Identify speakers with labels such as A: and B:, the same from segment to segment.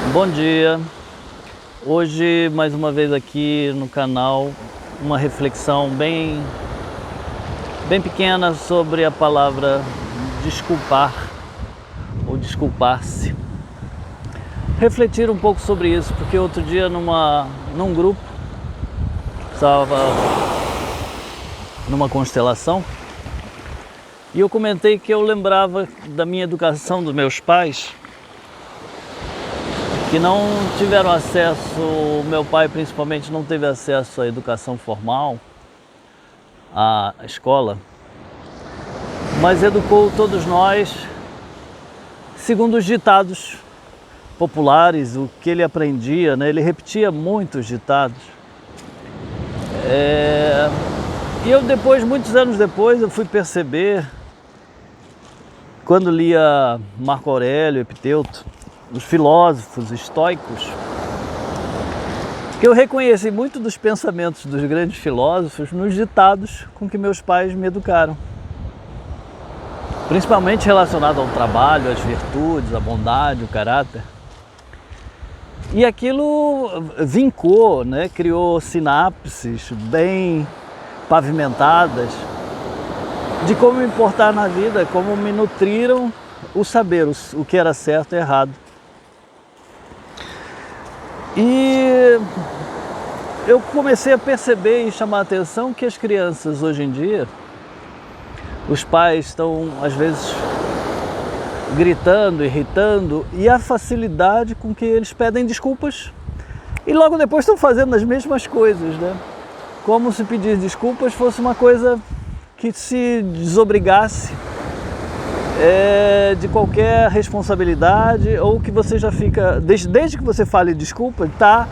A: Bom dia, hoje mais uma vez aqui no canal uma reflexão bem pequena sobre a palavra desculpar ou desculpar-se. Refletir um pouco sobre isso, porque outro dia num grupo, estava numa constelação e eu comentei que eu lembrava da minha educação dos meus pais, que não tiveram acesso, o meu pai principalmente não teve acesso à educação formal, à escola, mas educou todos nós segundo os ditados populares, o que ele aprendia, né? Ele repetia muitos ditados. E eu depois, muitos anos depois, eu fui perceber, quando lia Marco Aurélio, Epiteuto, os filósofos estoicos, que eu reconheci muito dos pensamentos dos grandes filósofos nos ditados com que meus pais me educaram. Principalmente relacionado ao trabalho, às virtudes, à bondade, o caráter. E aquilo vincou, né? Criou sinapses bem pavimentadas de como me portar na vida, como me nutriram o saber, o que era certo e errado. E eu comecei a perceber e chamar a atenção que as crianças hoje em dia, os pais estão às vezes gritando, irritando, e a facilidade com que eles pedem desculpas e logo depois estão fazendo as mesmas coisas, né? Como se pedir desculpas fosse uma coisa que se desobrigasse de qualquer responsabilidade, ou que você já fica, desde que você fale desculpa, tá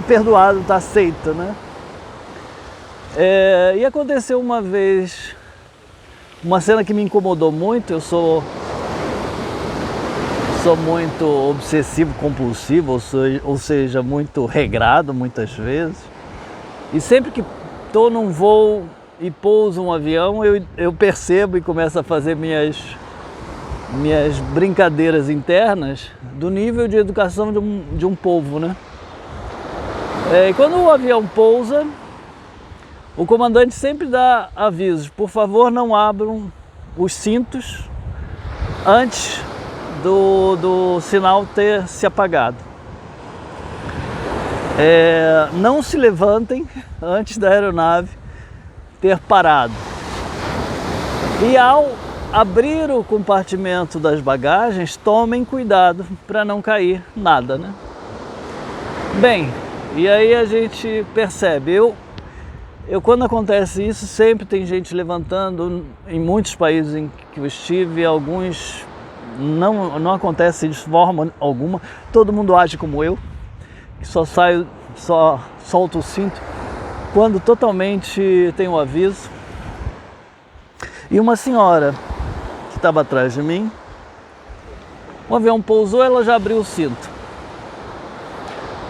A: perdoado, tá aceito, né? E aconteceu uma vez uma cena que me incomodou muito. Eu sou muito obsessivo compulsivo, ou seja, muito regrado muitas vezes, e sempre que estou num voo e pouso um avião, eu percebo e começo a fazer minhas brincadeiras internas do nível de educação de um povo, né? E quando o avião pousa, o comandante sempre dá avisos: por favor, não abram os cintos antes do sinal ter se apagado. Não se levantem antes da aeronave ter parado. E ao abrir o compartimento das bagagens, tomem cuidado para não cair nada, né? Bem, e aí a gente percebe, eu quando acontece isso, sempre tem gente levantando. Em muitos países em que eu estive, alguns não acontece de forma alguma, todo mundo age como eu, que só solta o cinto quando totalmente tem um aviso. E uma senhora que estava atrás de mim, o avião pousou, ela já abriu o cinto.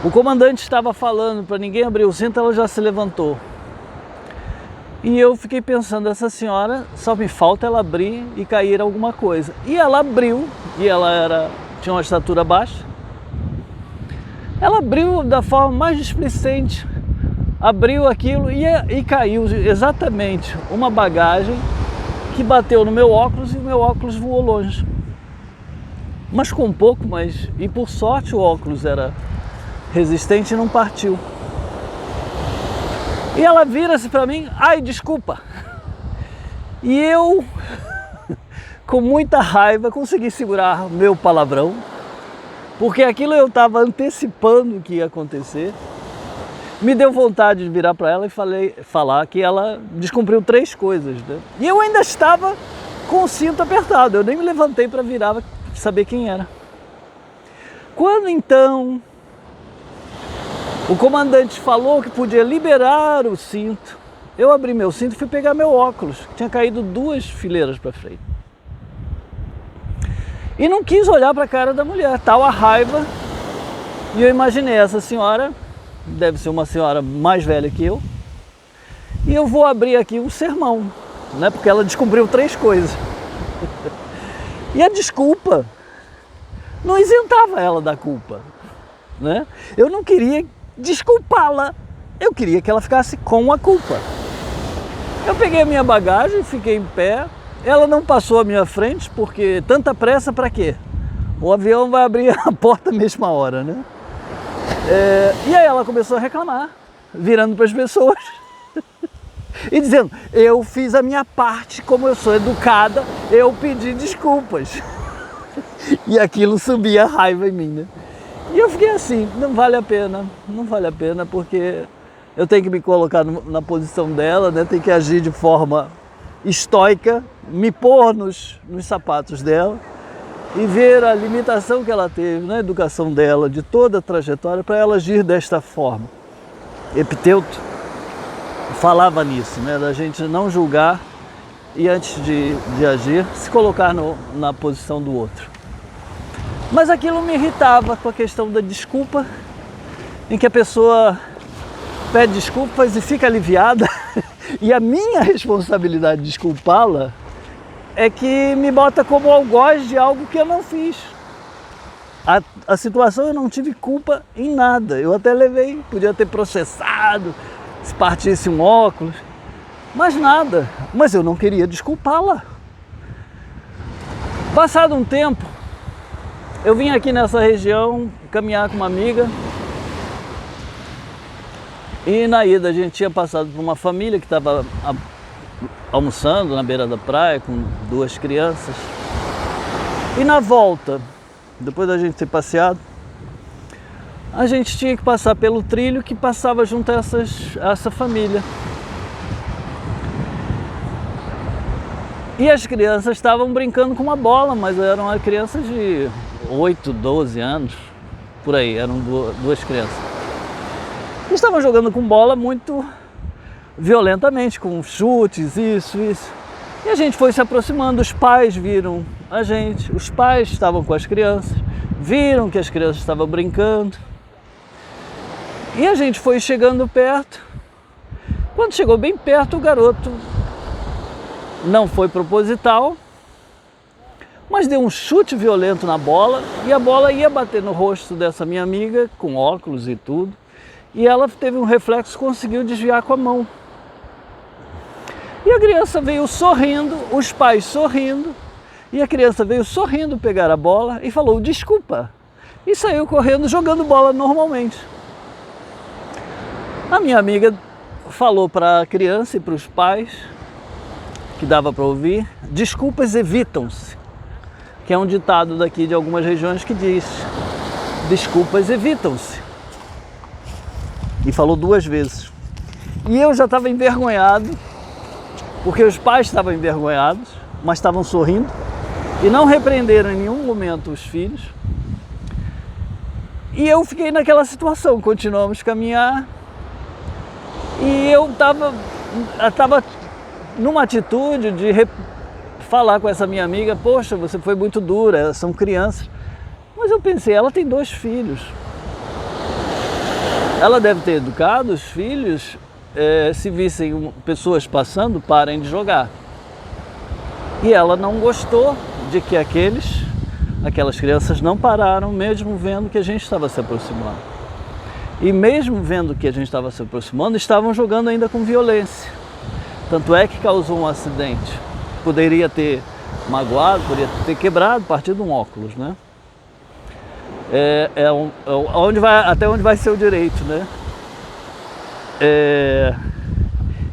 A: O comandante estava falando para ninguém abrir o cinto, ela já se levantou. E eu fiquei pensando, essa senhora, só me falta ela abrir e cair alguma coisa. E ela abriu, e ela tinha uma estatura baixa. Ela abriu da forma mais displicente, abriu aquilo e caiu exatamente uma bagagem que bateu no meu óculos, e o meu óculos voou longe. Mas com um pouco, e por sorte o óculos era resistente e não partiu. E ela vira-se para mim: ai, desculpa. E eu, com muita raiva, consegui segurar meu palavrão, porque aquilo eu estava antecipando que ia acontecer. Me deu vontade de virar para ela e falar que ela descumpriu 3 coisas, né? E eu ainda estava com o cinto apertado, eu nem me levantei para virar para saber quem era. Quando então o comandante falou que podia liberar o cinto, eu abri meu cinto e fui pegar meu óculos, que tinha caído 2 fileiras para frente. E não quis olhar para a cara da mulher, tal a raiva. E eu imaginei, essa senhora deve ser uma senhora mais velha que eu, e eu vou abrir aqui um sermão, né? Porque ela descobriu 3 coisas. E a desculpa não isentava ela da culpa, né? Eu não queria desculpá-la, eu queria que ela ficasse com a culpa. Eu peguei a minha bagagem, fiquei em pé, ela não passou à minha frente, porque tanta pressa para quê? O avião vai abrir a porta à mesma hora, né? E aí ela começou a reclamar, virando para as pessoas e dizendo, eu fiz a minha parte, como eu sou educada, eu pedi desculpas. E aquilo subia a raiva em mim, né? E eu fiquei assim, não vale a pena, porque eu tenho que me colocar na posição dela, né? Tenho que agir de forma estoica, me pôr nos sapatos dela e ver a limitação que ela teve na educação dela, de toda a trajetória, para ela agir desta forma. Epiteuto falava nisso, né? Da gente não julgar e antes de agir, se colocar na posição do outro. Mas aquilo me irritava com a questão da desculpa, em que a pessoa pede desculpas e fica aliviada, e a minha responsabilidade de desculpá-la é que me bota como algoz de algo que eu não fiz. A situação eu não tive culpa em nada, eu até levei, podia ter processado, se partisse um óculos, mas nada, mas eu não queria desculpá-la. Passado um tempo, eu vim aqui nessa região caminhar com uma amiga e na ida a gente tinha passado por uma família que estava almoçando na beira da praia com 2 crianças. E na volta, depois da gente ter passeado, a gente tinha que passar pelo trilho que passava junto a essa família. E as crianças estavam brincando com uma bola, mas eram crianças de 8, 12 anos, por aí, eram 2 crianças. E estavam jogando com bola muito violentamente, com chutes, isso. E a gente foi se aproximando, os pais viram a gente, os pais estavam com as crianças, viram que as crianças estavam brincando. E a gente foi chegando perto. Quando chegou bem perto, o garoto não foi proposital, mas deu um chute violento na bola e a bola ia bater no rosto dessa minha amiga, com óculos e tudo, e ela teve um reflexo, conseguiu desviar com a mão. E a criança veio sorrindo, os pais sorrindo, e a criança veio sorrindo pegar a bola e falou desculpa, e saiu correndo jogando bola normalmente. A minha amiga falou para a criança e para os pais, que dava para ouvir, desculpas evitam-se, que é um ditado daqui de algumas regiões que diz, desculpas evitam-se. E falou 2 vezes. E eu já estava envergonhado, porque os pais estavam envergonhados, mas estavam sorrindo e não repreenderam em nenhum momento os filhos. E eu fiquei naquela situação, continuamos a caminhar e eu estava numa atitude de falar com essa minha amiga, poxa, você foi muito dura, são crianças. Mas eu pensei, ela tem 2 filhos. Ela deve ter educado os filhos, se vissem pessoas passando, parem de jogar. E ela não gostou de que aquelas crianças não pararam, mesmo vendo que a gente estava se aproximando. E mesmo vendo que a gente estava se aproximando, estavam jogando ainda com violência. Tanto é que causou um acidente. Poderia ter magoado, poderia ter quebrado, partido um óculos, né? Até onde vai ser o direito, né?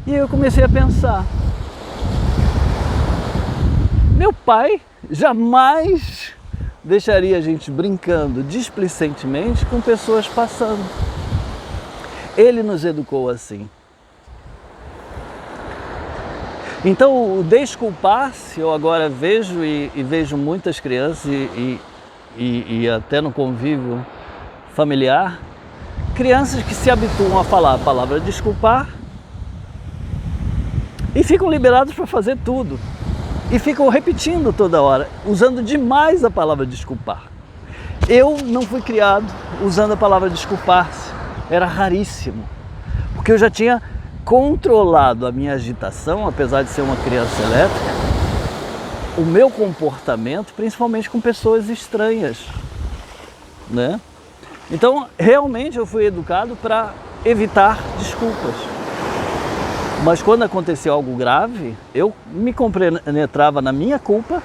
A: E eu comecei a pensar, meu pai jamais deixaria a gente brincando displicentemente com pessoas passando. Ele nos educou assim. Então, o desculpar-se, eu agora vejo e vejo muitas crianças e até no convívio familiar, crianças que se habituam a falar a palavra desculpar e ficam liberados para fazer tudo. E ficam repetindo toda hora, usando demais a palavra desculpar. Eu não fui criado usando a palavra desculpar-se, era raríssimo, porque eu já tinha controlado a minha agitação, apesar de ser uma criança elétrica, o meu comportamento, principalmente com pessoas estranhas. né? Então, realmente eu fui educado para evitar desculpas. Mas quando aconteceu algo grave, eu me compenetrava na minha culpa,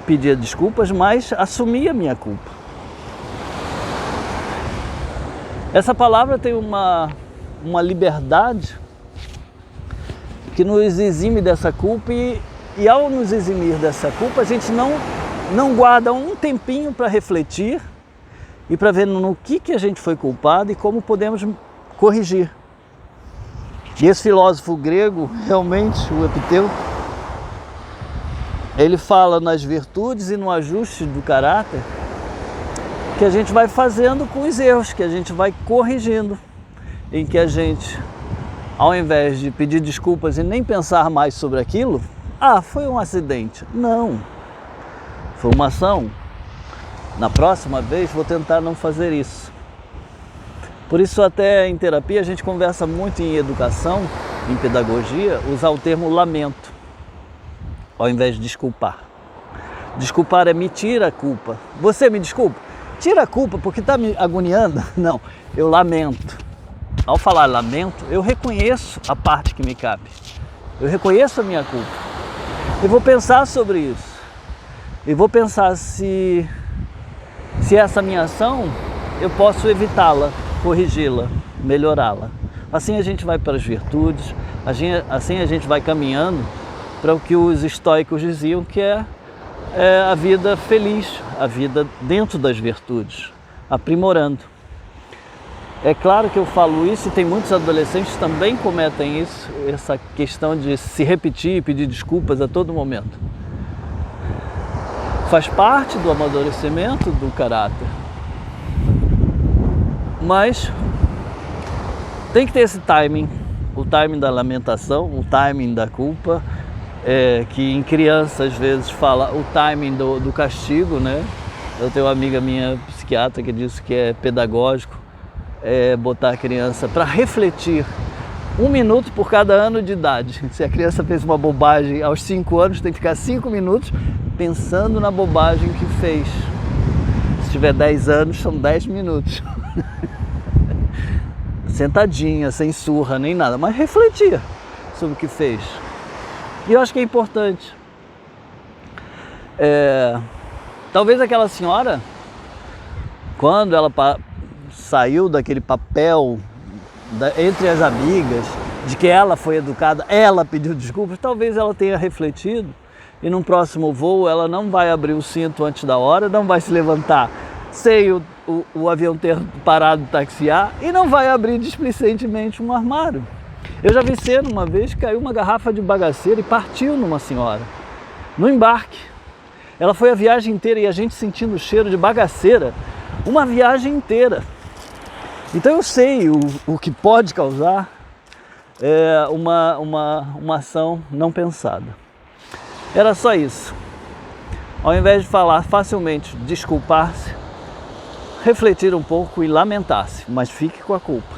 A: pedia desculpas, mas assumia a minha culpa. Essa palavra tem uma liberdade que nos exime dessa culpa e ao nos eximir dessa culpa, a gente não guarda um tempinho para refletir e para ver no que a gente foi culpado e como podemos corrigir. E esse filósofo grego, realmente, o Epiteto, ele fala nas virtudes e no ajuste do caráter que a gente vai fazendo com os erros, que a gente vai corrigindo, em que a gente, ao invés de pedir desculpas e nem pensar mais sobre aquilo, foi um acidente. Não, foi uma ação. Na próxima vez vou tentar não fazer isso. Por isso até em terapia a gente conversa muito em educação, em pedagogia, usar o termo lamento, ao invés de desculpar. Desculpar é me tira a culpa. Você me desculpa? Tira a culpa porque está me agoniando? Não, eu lamento. Ao falar lamento, eu reconheço a parte que me cabe. Eu reconheço a minha culpa. Eu vou pensar sobre isso. E vou pensar se essa minha ação eu posso evitá-la, corrigi-la, melhorá-la. Assim a gente vai para as virtudes, assim a gente vai caminhando para o que os estoicos diziam que é a vida feliz, a vida dentro das virtudes, aprimorando. É claro que eu falo isso e tem muitos adolescentes que também cometem isso, essa questão de se repetir e pedir desculpas a todo momento. Faz parte do amadurecimento do caráter. Mas tem que ter esse timing, o timing da lamentação, o timing da culpa, que em criança às vezes fala o timing do castigo, né? Eu tenho uma amiga minha, psiquiatra, que disse que é pedagógico, botar a criança para refletir 1 minuto por cada ano de idade. Se a criança fez uma bobagem aos 5 anos, tem que ficar 5 minutos pensando na bobagem que fez. Se tiver 10 anos, são 10 minutos. Sentadinha, sem surra, nem nada, mas refletir sobre o que fez. E eu acho que é importante. Talvez aquela senhora, quando ela saiu daquele papel entre as amigas, de que ela foi educada, ela pediu desculpas, talvez ela tenha refletido e num próximo voo ela não vai abrir o cinto antes da hora, não vai se levantar sem o avião ter parado de taxiar e não vai abrir displicentemente um armário. Eu já vi cena uma vez que caiu uma garrafa de bagaceira e partiu numa senhora, no embarque. Ela foi a viagem inteira e a gente sentindo o cheiro de bagaceira, uma viagem inteira. Então eu sei o que pode causar uma ação não pensada. Era só isso. Ao invés de falar facilmente, desculpar-se, refletir um pouco e lamentar-se, mas fique com a culpa.